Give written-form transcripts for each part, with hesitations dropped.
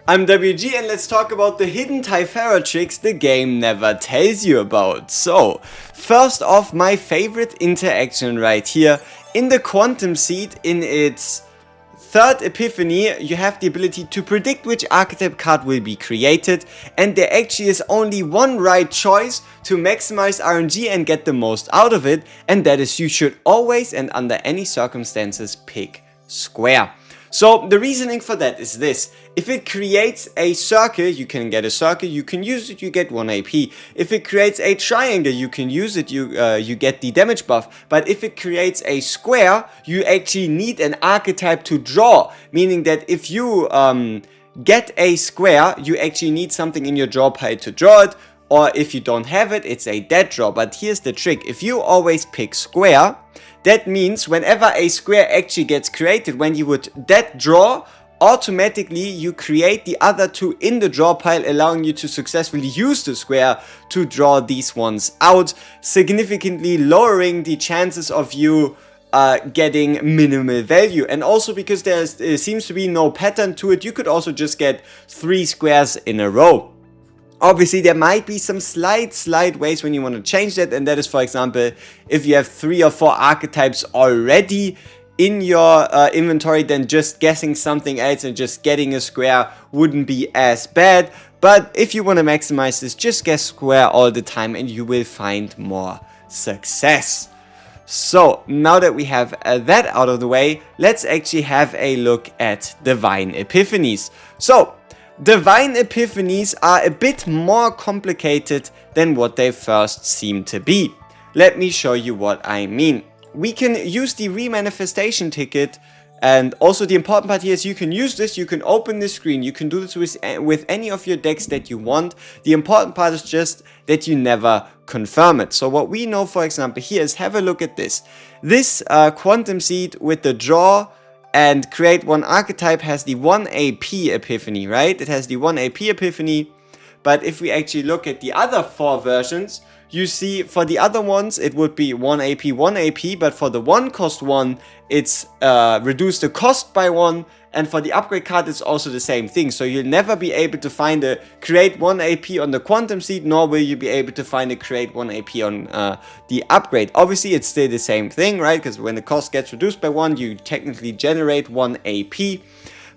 I'm WG and let's talk about the hidden TIPHERA tricks the game never tells you about. So, first off, my favorite interaction right here. In the Quantum Seed, in its third Epiphany, you have the ability to predict which archetype card will be created, and there actually is only one right choice to maximize RNG and get the most out of it, and that is you should always and under any circumstances pick square. So the reasoning for that is this: if it creates a circle, you can get a circle, you can use it, you get 1 AP. If it creates a triangle, you can use it, you get the damage buff. But if it creates a square, you actually need an archetype to draw, meaning that if you get a square, you actually need something in your draw pile to draw it, or if you don't have it, it's a dead draw. But here's the trick: if you always pick square, that means whenever a square actually gets created, when you would dead draw, automatically you create the other two in the draw pile, allowing you to successfully use the square to draw these ones out, significantly lowering the chances of you getting minimal value. And also because there seems to be no pattern to it, you could also just get 3 squares in a row. Obviously, there might be some slight ways when you want to change that, and that is, for example, if you have 3 or 4 archetypes already in your inventory, then just guessing something else and just getting a square wouldn't be as bad. But if you want to maximize this, just guess square all the time and you will find more success. So, now that we have that out of the way, let's actually have a look at Divine Epiphanies. So, Divine Epiphanies are a bit more complicated than what they first seem to be. Let me show you what I mean. We can use the remanifestation ticket, and also the important part here is you can use this, you can open the screen, you can do this with any of your decks that you want. The important part is just that you never confirm it. So what we know, for example, here is, have a look at this. This Quantum Seed with the draw and create 1 archetype has the 1 AP Epiphany, right? It has the 1 AP Epiphany. But if we actually look at the other 4 versions, you see for the other ones it would be 1 AP, but for the 1 cost 1, it's reduced the cost by 1, and for the upgrade card it's also the same thing. So you'll never be able to find a create 1 AP on the Quantum Seed, nor will you be able to find a create 1 AP on the upgrade. Obviously it's still the same thing, right? Because when the cost gets reduced by 1, you technically generate 1 AP.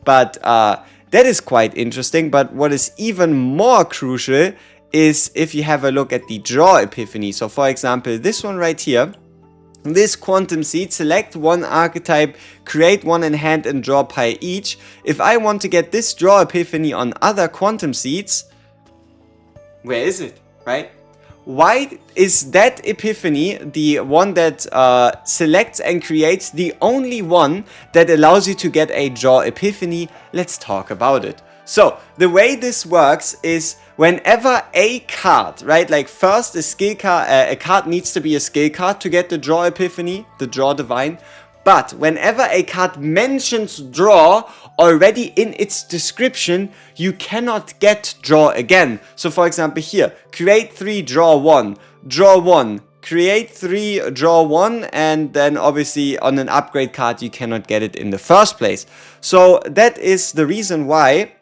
But that is quite interesting. But what is even more crucial is if you have a look at the draw Epiphany. So for example, this one right here, this Quantum Seed, select 1 archetype, create 1 in hand and draw pile each. If I want to get this draw Epiphany on other Quantum Seeds, where is it, right? Why is that Epiphany, the one that selects and creates, the only one that allows you to get a draw Epiphany? Let's talk about it. So, the way this works is whenever a card, right, like first a skill card, a card needs to be a skill card to get the draw Epiphany, the draw divine. But whenever a card mentions draw already in its description, you cannot get draw again. So for example here, create 3, draw 1, draw 1, create 3, draw 1, and then obviously on an upgrade card you cannot get it in the first place. So that is the reason why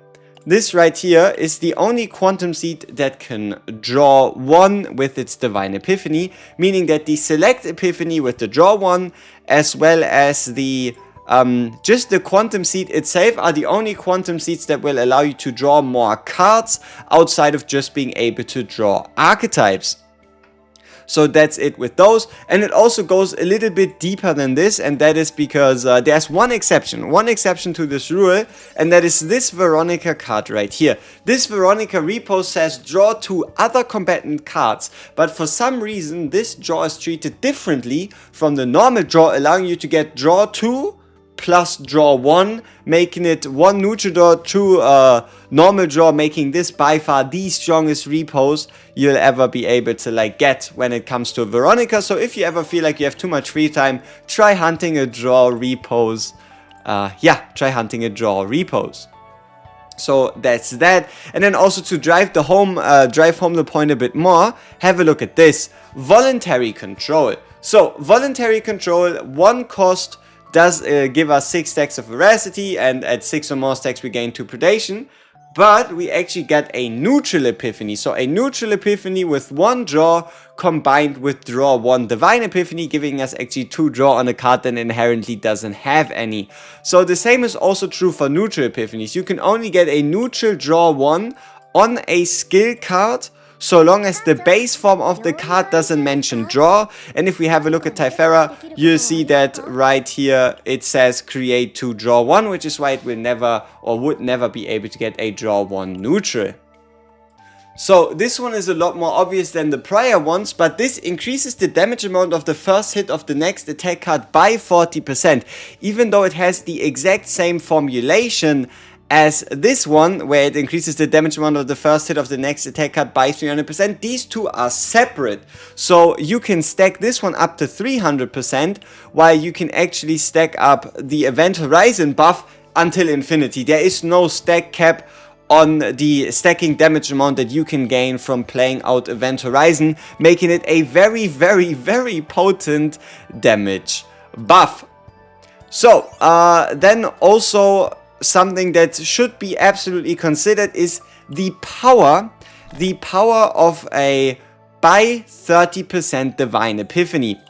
this right here is the only Quantum Seed that can draw 1 with its Divine Epiphany, meaning that the Select Epiphany with the draw 1, as well as the just the Quantum Seed itself, are the only Quantum Seeds that will allow you to draw more cards outside of just being able to draw archetypes. So that's it with those, and it also goes a little bit deeper than this, and that is because there's one exception to this rule, and that is this Veronica card right here. This Veronica repo says draw 2 other combatant cards, but for some reason this draw is treated differently from the normal draw, allowing you to get draw 2 plus draw 1, making it 1 neutral draw, 2 normal draw, making this by far the strongest repos you'll ever be able to like get when it comes to Veronica. So if you ever feel like you have too much free time, try hunting a draw repos. Try hunting a draw repos. So that's that. And then also to drive home the point a bit more, have a look at this. Voluntary control. So voluntary control, 1 cost, does give us 6 stacks of veracity, and at 6 or more stacks we gain 2 predation. but we actually get a neutral Epiphany. So a neutral Epiphany with 1 draw combined with draw 1 divine Epiphany, giving us actually 2 draw on a card that inherently doesn't have any. So the same is also true for neutral Epiphanies. You can only get a neutral draw 1 on a skill card, so long as the base form of the card doesn't mention draw. And if we have a look at TIPHERA, you'll see that right here it says create 2 draw 1, which is why it will never or would never be able to get a draw 1 neutral. So this one is a lot more obvious than the prior ones, but this increases the damage amount of the first hit of the next attack card by 40%, even though it has the exact same formulation as this one, where it increases the damage amount of the first hit of the next attack card by 300%. These two are separate, so you can stack this one up to 300%, while you can actually stack up the Event Horizon buff until infinity. There is no stack cap on the stacking damage amount that you can gain from playing out Event Horizon, making it a very, very, very potent damage buff. So, then also something that should be absolutely considered is the power of a by 30% divine Epiphany.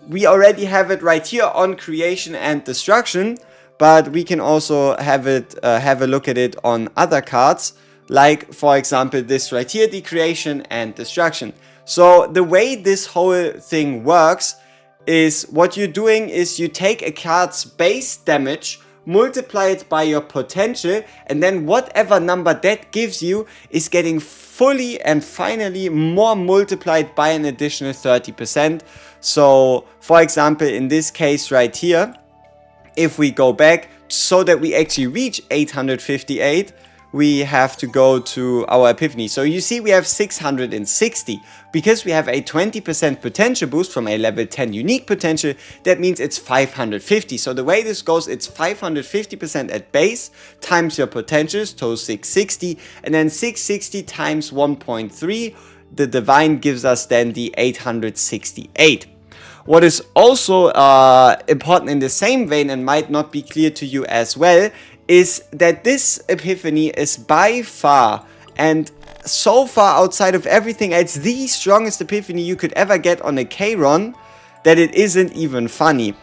We already have it right here on creation and destruction, but we can also have a look at it on other cards, like for example this right here, the creation and destruction. So the way this whole thing works is, what you're doing is you take a card's base damage, multiply it by your potential, and then whatever number that gives you is getting fully and finally more multiplied by an additional 30%. So for example, in this case right here, if we go back so that we actually reach 858, we have to go to our Epiphany. So you see we have 660. Because we have a 20% potential boost from a level 10 unique potential, that means it's 550. So the way this goes, it's 550% at base times your potentials, so 660, and then 660 times 1.3. The divine gives us then the 868. What is also important in the same vein and might not be clear to you as well is that this Epiphany is by far and so far outside of everything else the strongest Epiphany you could ever get on a K-Ron that it isn't even funny.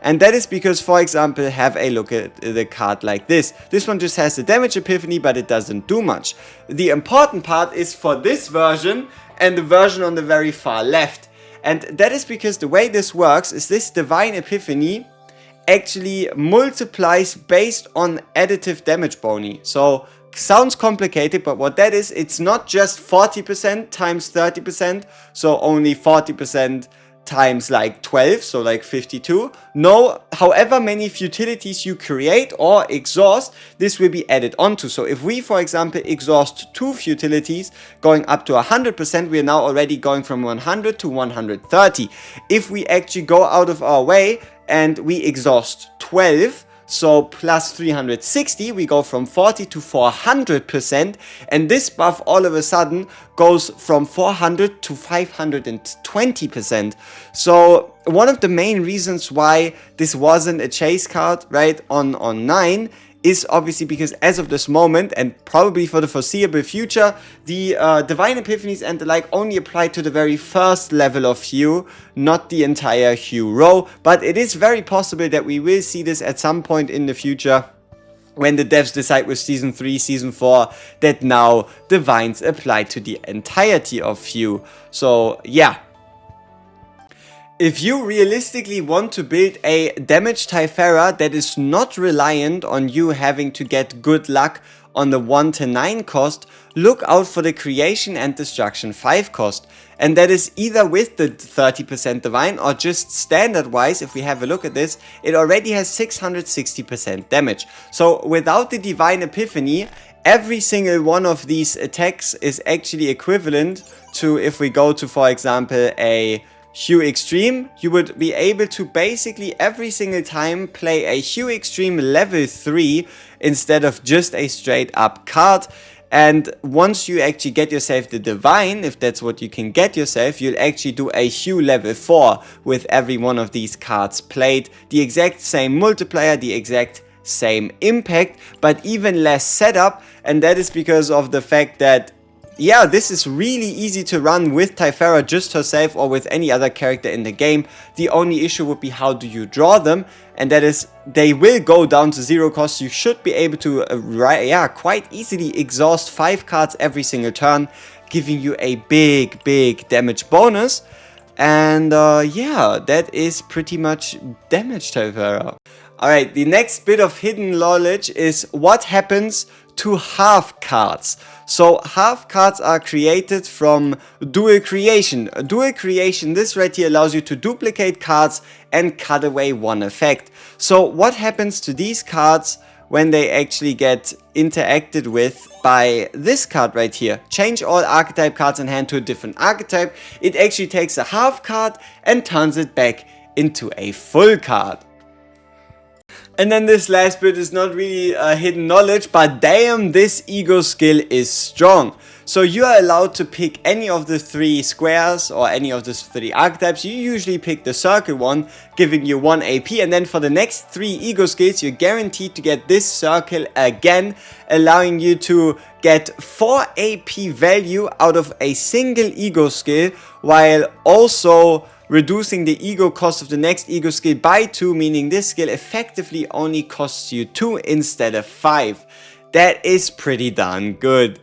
And that is because, for example, have a look at the card like this. This one just has the damage Epiphany, but it doesn't do much. The important part is for this version and the version on the very far left. And that is because the way this works is this divine Epiphany actually multiplies based on additive damage boni. So sounds complicated, but what that is, it's not just 40% times 30%, so only 40% times like 12, so like 52. No, however many futilities you create or exhaust, this will be added onto. So if we, for example, exhaust 2 futilities going up to 100%, we are now already going from 100 to 130. If we actually go out of our way and we exhaust 12, so plus 360, we go from 40 to 400%, and this buff all of a sudden goes from 400 to 520%. So one of the main reasons why this wasn't a chase card, right, on 9 is obviously because as of this moment, and probably for the foreseeable future, the Divine Epiphanies and the like only apply to the very first level of hue, not the entire hue row. But it is very possible that we will see this at some point in the future, when the devs decide with Season 3, Season 4, that now Divines apply to the entirety of hue. So yeah. If you realistically want to build a damaged TIPHERA that is not reliant on you having to get good luck on the 1 to 9 cost, look out for the Creation and Destruction 5 cost. And that is either with the 30% Divine or just standard wise. If we have a look at this, it already has 660% damage. So without the Divine Epiphany, every single one of these attacks is actually equivalent to, if we go to, for example, a Hue Extreme, you would be able to basically every single time play a Hue Extreme level 3 instead of just a straight up card. And once you actually get yourself the Divine, if that's what you can get yourself, you'll actually do a Hue level 4 with every one of these cards played. The exact same multiplier, the exact same impact, but even less setup, and that is because of the fact that, yeah, this is really easy to run with TIPHERA just herself or with any other character in the game. The only issue would be how do you draw them, and that is they will go down to 0 cost. You should be able to quite easily exhaust 5 cards every single turn, giving you a big damage bonus. And yeah, that is pretty much damage TIPHERA. Alright, the next bit of hidden knowledge is what happens to half cards. So half cards are created from dual creation. Dual creation, this right here allows you to duplicate cards and cut away one effect. So what happens to these cards when they actually get interacted with by this card right here? Change all archetype cards in hand to a different archetype. It actually takes a half card and turns it back into a full card. And then this last bit is not really hidden knowledge, but damn, this ego skill is strong. So you are allowed to pick any of the 3 squares or any of the 3 archetypes. You usually pick the circle one, giving you 1 AP, and then for the next 3 ego skills you're guaranteed to get this circle again, allowing you to get 4 AP value out of a single ego skill, while also reducing the ego cost of the next ego skill by 2, meaning this skill effectively only costs you 2 instead of 5. That is pretty darn good.